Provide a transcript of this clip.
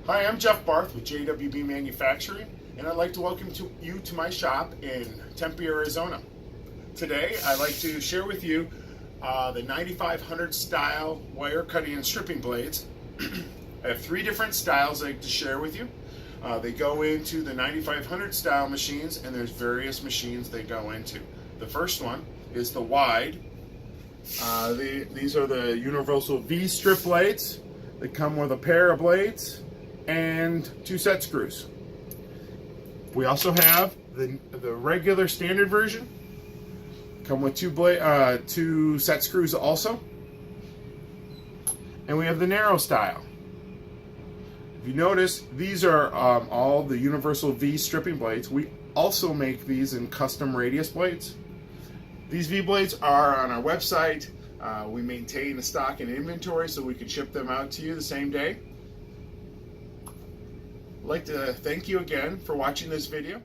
Hi, I'm Jeff Barth with JWB Manufacturing, and I'd like to welcome you to my shop in Tempe, Arizona. Today, I'd like to share with you the 9500 style wire cutting and stripping blades. I have three different styles I'd like to share with you. They go into the 9500 style machines, and there's various machines they go into. The first one is the wide. These are the universal V strip blades. They come with a pair of blades and two set screws. We also have the regular standard version. Come with two set screws also. And we have the narrow style. If you notice, these are all the universal V stripping blades. We also make these in custom radius blades. These V blades are on our website. We maintain a stock and inventory so we can ship them out to you the same day. I'd like to thank you again for watching this video.